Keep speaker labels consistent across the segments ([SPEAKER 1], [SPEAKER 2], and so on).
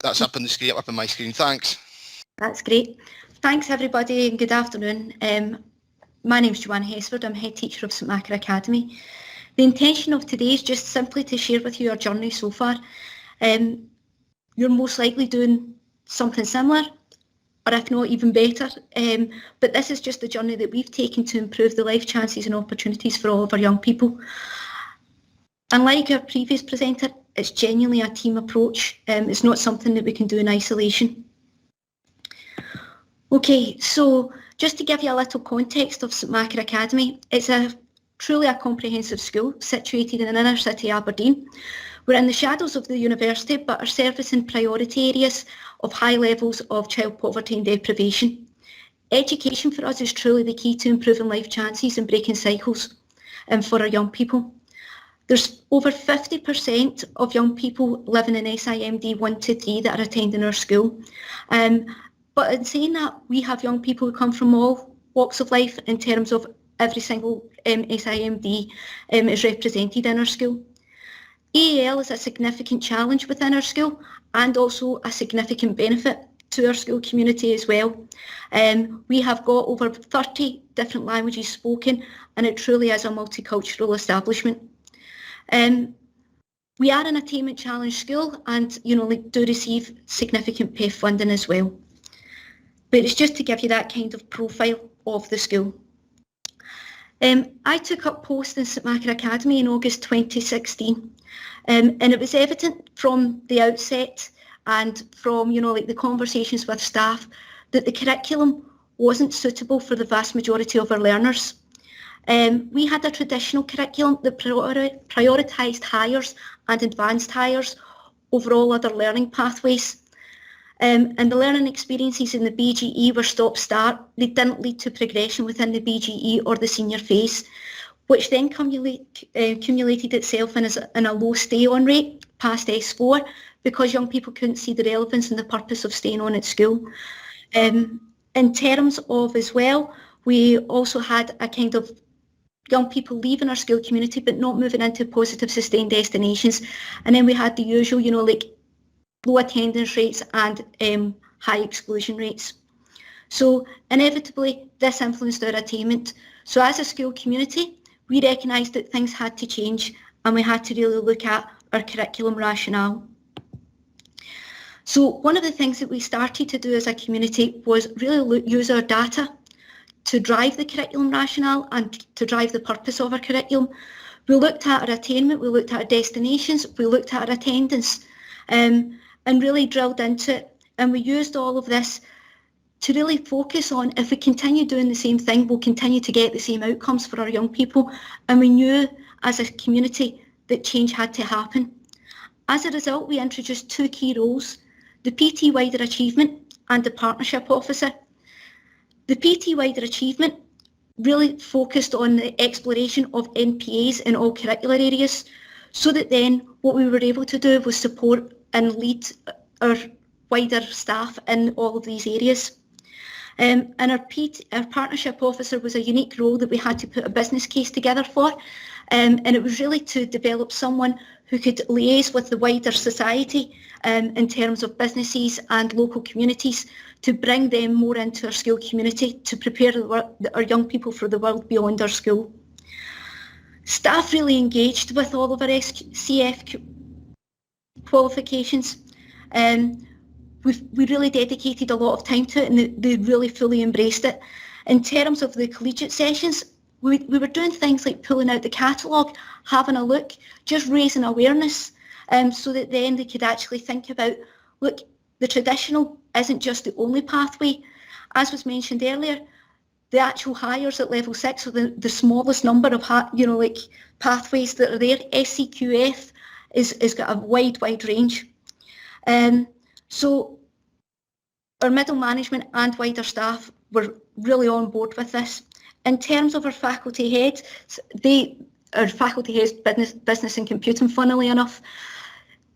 [SPEAKER 1] That's up on the screen, up on my screen. Thanks.
[SPEAKER 2] That's great. Thanks everybody and good afternoon. My name's Joanne Hesford. I'm head teacher of St Machar Academy. The intention of today is just simply to share with you our journey so far. You're most likely doing something similar, or if not even better, but this is just the journey that we've taken to improve the life chances and opportunities for all of our young people. Unlike our previous presenter, it's genuinely a team approach. It's not something that we can do in isolation. Okay, so just to give you a little context of St Machar Academy, it's truly a comprehensive school situated in inner city Aberdeen. We're in the shadows of the university, but are servicing priority areas of high levels of child poverty and deprivation. Education for us is truly the key to improving life chances and breaking cycles for our young people. There's over 50% of young people living in SIMD 1 to 3 that are attending our school. But in saying that, we have young people who come from all walks of life in terms of every single SIMD is represented in our school. EAL is a significant challenge within our school and also a significant benefit to our school community as well. We have got over 30 different languages spoken, and it truly is a multicultural establishment. We are an attainment challenge school and do receive significant PEF funding as well. But it's just to give you that kind of profile of the school. I took up post in St Machar Academy in August 2016, and it was evident from the outset and from the conversations with staff that the curriculum wasn't suitable for the vast majority of our learners. We had a traditional curriculum that prioritised hires and advanced hires over all other learning pathways. And the learning experiences in the BGE were stop-start. They didn't lead to progression within the BGE or the senior phase, which then accumulated itself in a low stay-on rate past S4 because young people couldn't see the relevance and the purpose of staying on at school. In terms of as well, we also had a kind of young people leaving our school community but not moving into positive sustained destinations. And then we had the usual, low attendance rates and high exclusion rates. So inevitably, this influenced our attainment. So as a school community, we recognised that things had to change and we had to really look at our curriculum rationale. So one of the things that we started to do as a community was really use our data to drive the curriculum rationale and to drive the purpose of our curriculum. We looked at our attainment, we looked at our destinations, we looked at our attendance, and really drilled into it. And we used all of this to really focus on, if we continue doing the same thing, we'll continue to get the same outcomes for our young people. And we knew as a community that change had to happen. As a result, we introduced 2 key roles, the PT Wider Achievement and the Partnership Officer. The PT Wider Achievement really focused on the exploration of NPAs in all curricular areas, so that then what we were able to do was support and lead our wider staff in all of these areas. And our Partnership Officer was a unique role that we had to put a business case together for, and it was really to develop someone who could liaise with the wider society in terms of businesses and local communities to bring them more into our school community to prepare our young people for the world beyond our school. Staff really engaged with all of our CF qualifications. We really dedicated a lot of time to it and they really fully embraced it. In terms of the collegiate sessions, we were doing things like pulling out the catalogue, having a look, just raising awareness so that then they could actually think about, look, the traditional isn't just the only pathway. As was mentioned earlier, the actual hires at level 6, so the smallest number of pathways that are there, SCQF is got a wide range. So our middle management and wider staff were really on board with this. In terms of our faculty heads, our faculty heads, business and computing, funnily enough,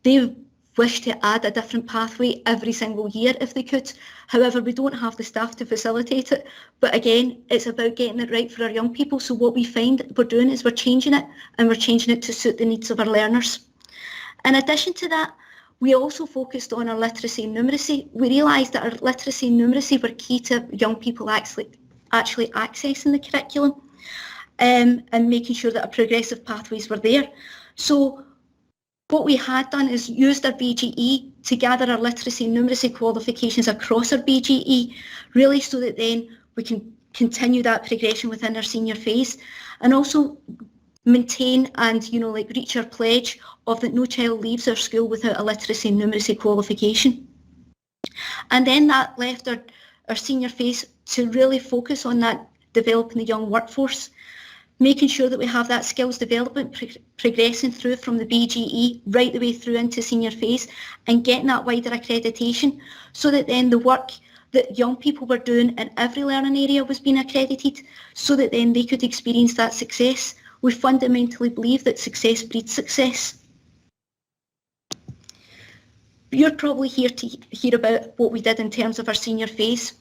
[SPEAKER 2] they wish to add a different pathway every single year if they could. However, we don't have the staff to facilitate it. But again, it's about getting it right for our young people. So what we find we're doing is we're changing it, and we're changing it to suit the needs of our learners. In addition to that, We also focused on our literacy and numeracy. We realised that our literacy and numeracy were key to young people actually accessing the curriculum, and making sure that our progressive pathways were there. So what we had done is used our BGE to gather our literacy and numeracy qualifications across our BGE, really so that then we can continue that progression within our senior phase, and also maintain and reach our pledge of that no child leaves our school without a literacy and numeracy qualification. And then that left our senior phase to really focus on that developing the young workforce, making sure that we have that skills development progressing through from the BGE right the way through into senior phase, and getting that wider accreditation, so that then the work that young people were doing in every learning area was being accredited, so that then they could experience that success. We fundamentally believe that success breeds success. You're probably here to hear about what we did in terms of our senior phase.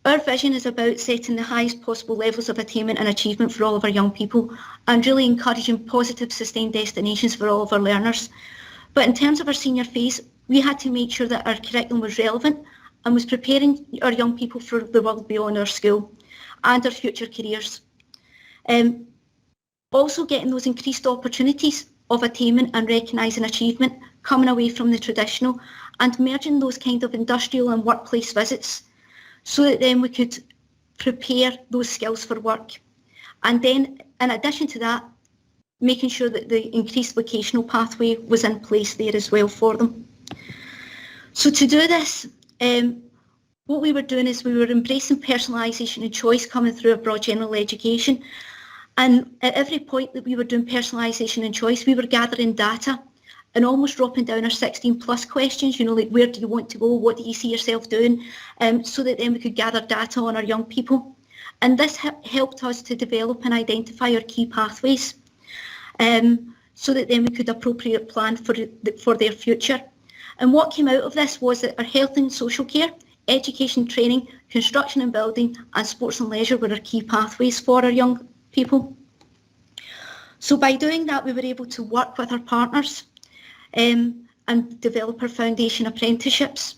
[SPEAKER 2] Our vision is about setting the highest possible levels of attainment and achievement for all of our young people, and really encouraging positive, sustained destinations for all of our learners. But in terms of our senior phase, we had to make sure that our curriculum was relevant and was preparing our young people for the world beyond our school and our future careers. Also getting those increased opportunities of attainment and recognising achievement, coming away from the traditional, and merging those kind of industrial and workplace visits, so that then we could prepare those skills for work. And then, in addition to that, making sure that the increased vocational pathway was in place there as well for them. So to do this, what we were doing is we were embracing personalisation and choice coming through a broad general education. And at every point that we were doing personalisation and choice, we were gathering data and almost dropping down our 16 plus questions, like where do you want to go, what do you see yourself doing, so that then we could gather data on our young people. And this helped us to develop and identify our key pathways, so that then we could appropriate plan for their future. And what came out of this was that our health and social care, education, training, construction and building, and sports and leisure were our key pathways for our young people. So by doing that, we were able to work with our partners and develop our foundation apprenticeships.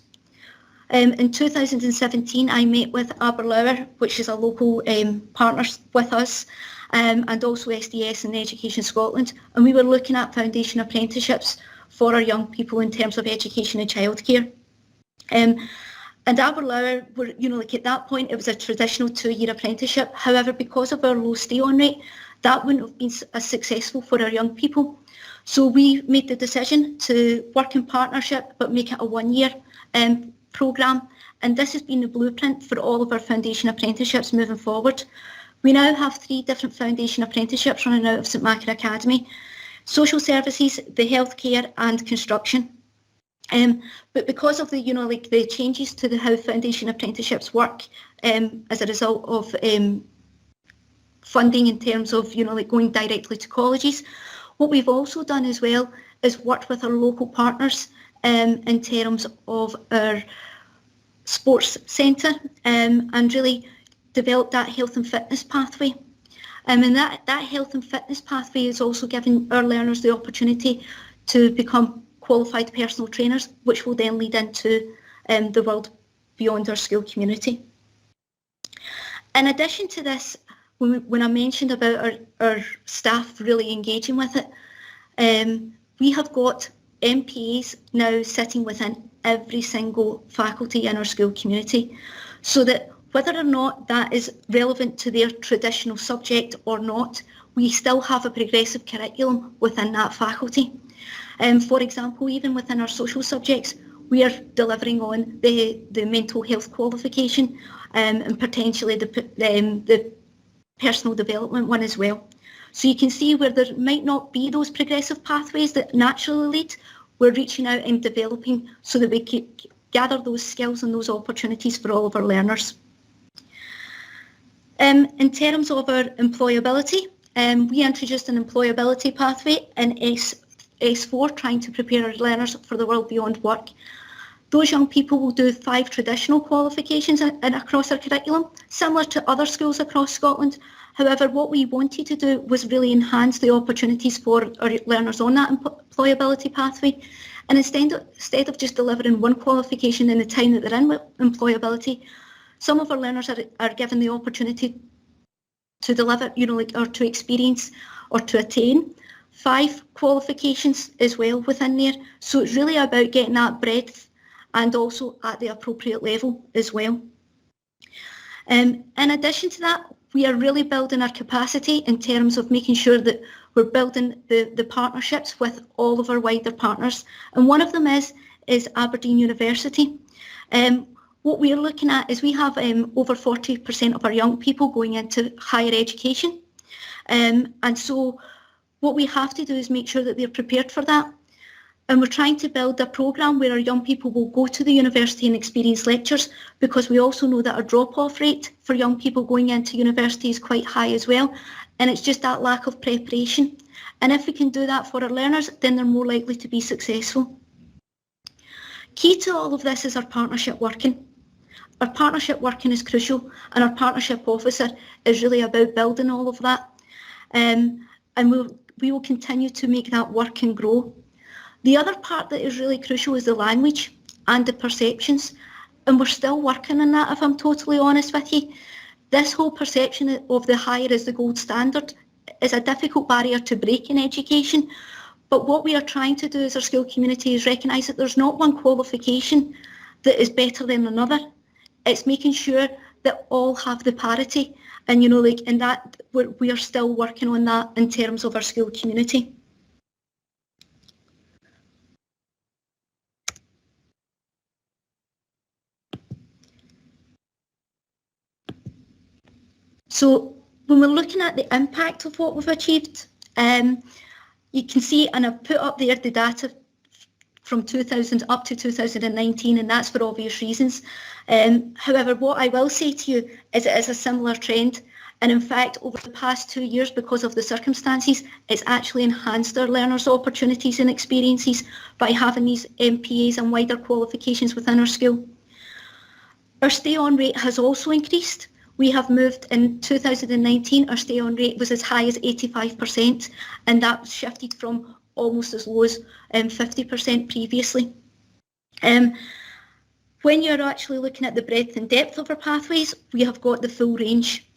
[SPEAKER 2] In 2017, I met with Aberlour, which is a local partner with us, and also SDS and Education Scotland, and we were looking at foundation apprenticeships for our young people in terms of education and childcare. And Aberlour were, at that point, it was a traditional 2-year apprenticeship. However, because of our low stay-on rate, that wouldn't have been as successful for our young people. So we made the decision to work in partnership, but make it a 1-year programme. And this has been the blueprint for all of our foundation apprenticeships moving forward. We now have 3 different foundation apprenticeships running out of St Machar Academy: social services, the healthcare, and construction. But because of the, the changes to how foundation apprenticeships work, as a result of funding in terms of, going directly to colleges, what we've also done as well is worked with our local partners in terms of our sports centre, and really developed that health and fitness pathway. And that health and fitness pathway is also giving our learners the opportunity to become qualified personal trainers, which will then lead into the world beyond our school community. In addition to this, when I mentioned about our staff really engaging with it, we have got MPAs now sitting within every single faculty in our school community, so that whether or not that is relevant to their traditional subject or not, we still have a progressive curriculum within that faculty. For example, even within our social subjects, we are delivering on the mental health qualification, and potentially the personal development one as well. So you can see where there might not be those progressive pathways that naturally lead, we're reaching out and developing so that we can gather those skills and those opportunities for all of our learners. In terms of our employability, we introduced an employability pathway in S4, trying to prepare our learners for the world beyond work. Those young people will do 5 traditional qualifications across our curriculum, similar to other schools across Scotland. However, what we wanted to do was really enhance the opportunities for our learners on that employability pathway, And instead of just delivering one qualification in the time that they're in employability, some of our learners are given the opportunity to deliver, or to experience or to attain 5 qualifications as well within there. So it's really about getting that breadth and also at the appropriate level as well. In addition to that, we are really building our capacity in terms of making sure that we're building the partnerships with all of our wider partners. And one of them is Aberdeen University. What we're looking at is we have over 40% of our young people going into higher education. And so what we have to do is make sure that they're prepared for that. And we're trying to build a programme where our young people will go to the university and experience lectures, because we also know that our drop-off rate for young people going into university is quite high as well. And it's just that lack of preparation. And if we can do that for our learners, then they're more likely to be successful. Key to all of this is our partnership working. Our partnership working is crucial, and our partnership officer is really about building all of that. And we will continue to make that work and grow. The other part that is really crucial is the language and the perceptions, and we're still working on that, if I'm totally honest with you. This whole perception of the higher as the gold standard is a difficult barrier to break in education, but what we are trying to do as our school community is recognise that there's not one qualification that is better than another. It's making sure that all have the parity, and in that we are still working on that in terms of our school community. So when we're looking at the impact of what we've achieved, you can see, and I've put up there the data from 2000 up to 2019, and that's for obvious reasons. However, what I will say to you is it is a similar trend. And in fact, over the past 2 years, because of the circumstances, it's actually enhanced our learners' opportunities and experiences by having these MPAs and wider qualifications within our school. Our stay-on rate has also increased. We have moved in 2019, our stay-on rate was as high as 85%, and that shifted from almost as low as 50% previously. When you're actually looking at the breadth and depth of our pathways, we have got the full range.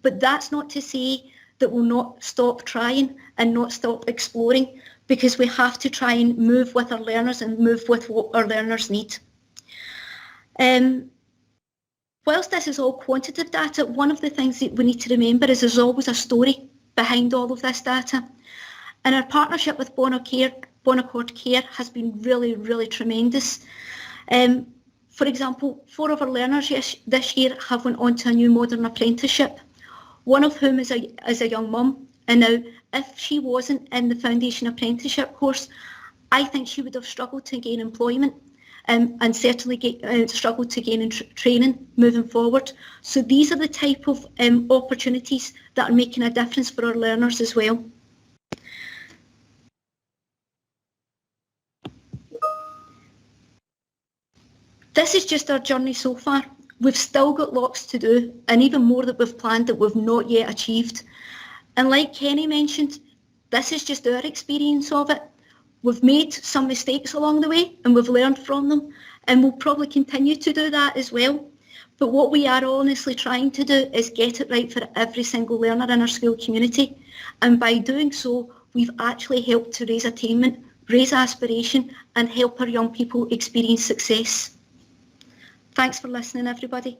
[SPEAKER 2] But that's not to say that we'll not stop trying and not stop exploring, because we have to try and move with our learners and move with what our learners need. Whilst this is all quantitative data, one of the things that we need to remember is there's always a story behind all of this data. And our partnership with Bon Accord Care has been really, really tremendous. For example, 4 of our learners this year have went on to a new modern apprenticeship, one of whom is a young mum. And now, if she wasn't in the foundation apprenticeship course, I think she would have struggled to gain employment. And certainly struggled to gain training moving forward. So these are the type of opportunities that are making a difference for our learners as well. This is just our journey so far. We've still got lots to do, and even more that we've planned that we've not yet achieved. And like Kenny mentioned, this is just our experience of it. We've made some mistakes along the way, and we've learned from them, and we'll probably continue to do that as well. But what we are honestly trying to do is get it right for every single learner in our school community. And by doing so, we've actually helped to raise attainment, raise aspiration, and help our young people experience success. Thanks for listening, everybody.